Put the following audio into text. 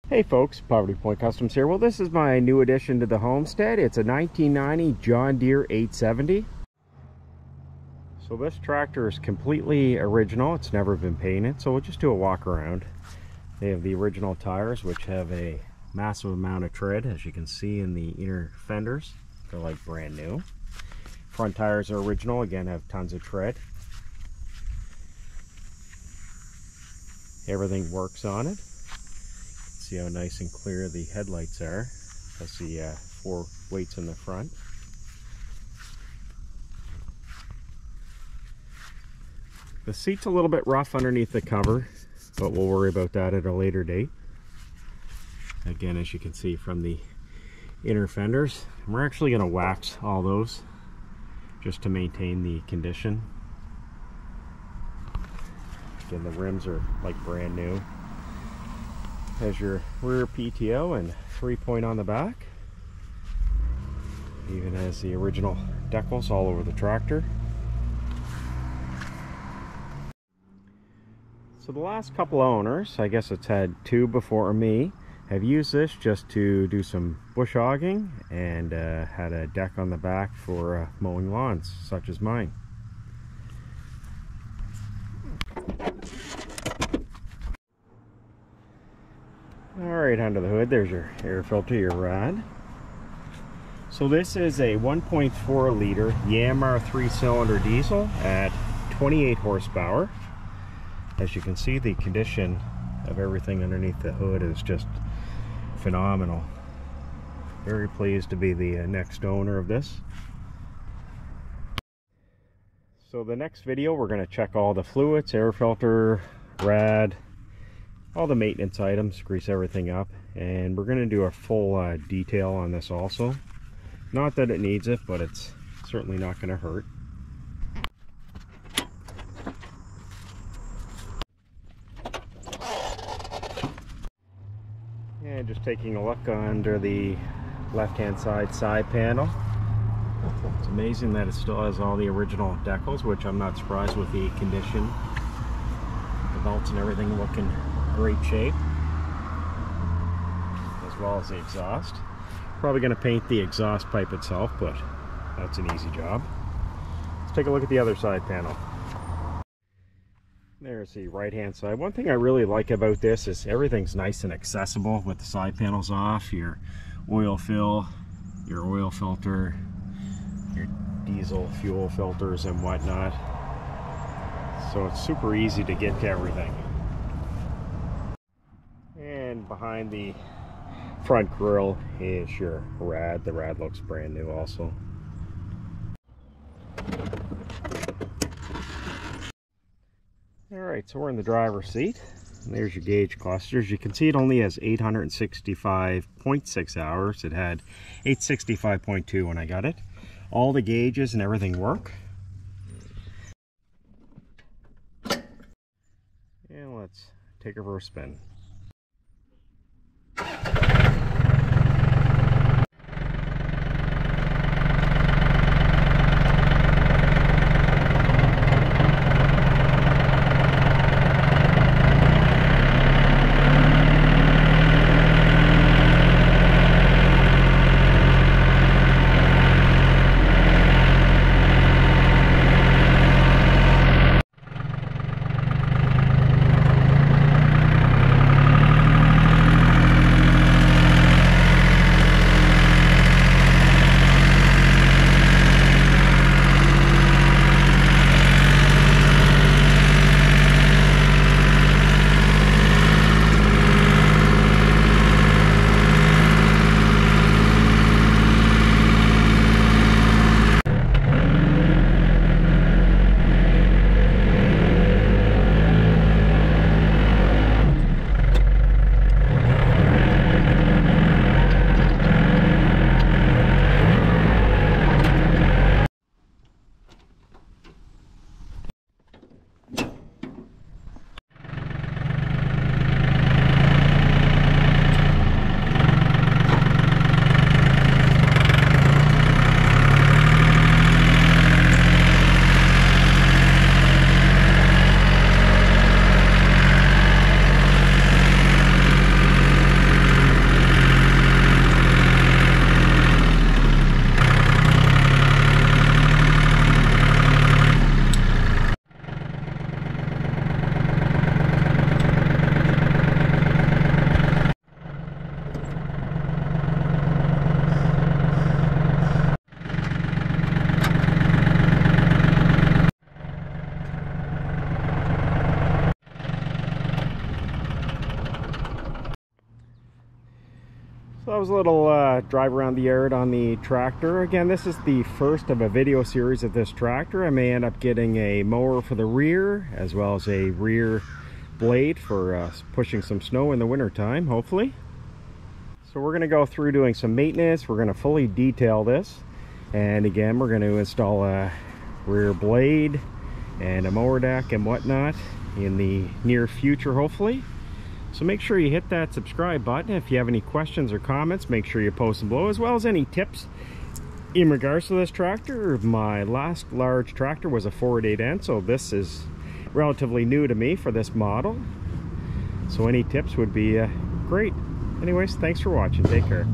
Hey folks, Poverty Point Customs here. Well, this is my new addition to the homestead. It's a 1990 John Deere 870. So this tractor is completely original. It's never been painted, so we'll just do a walk around. They have the original tires, which have a massive amount of tread, as you can see in the inner fenders. They're like brand new. Front tires are original, again have tons of tread. Everything works on it. See how nice and clear the headlights are. That's the 4 weights in the front. The seat's a little bit rough underneath the cover, but we'll worry about that at a later date. Again, as you can see from the inner fenders, and we're actually going to wax all those just to maintain the condition. Again, the rims are like brand new. Has your rear PTO and 3-point on the back. Even has the original decals all over the tractor. So the last couple owners, I guess it's had 2 before me, have used this just to do some bush hogging and had a deck on the back for mowing lawns, such as mine. Alright, under the hood, there's your air filter, your rod. So this is a 1.4 liter Yanmar 3-cylinder diesel at 28 horsepower. As you can see, the condition of everything underneath the hood is just phenomenal. Very pleased to be the next owner of this. So the next video, we're going to check all the fluids, air filter, rad, all the maintenance items, grease everything up, and we're going to do a full detail on this also. Not that it needs it, but it's certainly not going to hurt. And just taking a look under the left-hand side panel. It's amazing that it still has all the original decals, which I'm not surprised with the condition. The belts and everything looking great shape, as well as the exhaust. Probably going to paint the exhaust pipe itself, but that's an easy job. Let's take a look at the other side panel. There's the right hand side. One thing I really like about this is everything's nice and accessible with the side panels off. Your oil fill, your oil filter, your diesel fuel filters and whatnot. So it's super easy to get to everything. And behind the front grille is your rad. The rad looks brand new also. Alright, so we're in the driver's seat. And there's your gauge clusters. You can see it only has 865.6 hours. It had 865.2 when I got it. All the gauges and everything work. And let's take her for a spin. So that was a little drive around the yard on the tractor. Again, this is the first of a video series of this tractor. I may end up getting a mower for the rear, as well as a rear blade for pushing some snow in the winter time, hopefully. So we're going to go through doing some maintenance. We're going to fully detail this, and again we're going to install a rear blade and a mower deck and whatnot in the near future, hopefully. So make sure you hit that subscribe button. If you have any questions or comments, make sure you post them below, as well as any tips in regards to this tractor. My last large tractor was a 4.8N, so this is relatively new to me for this model. So any tips would be great. Anyways, thanks for watching. Take care.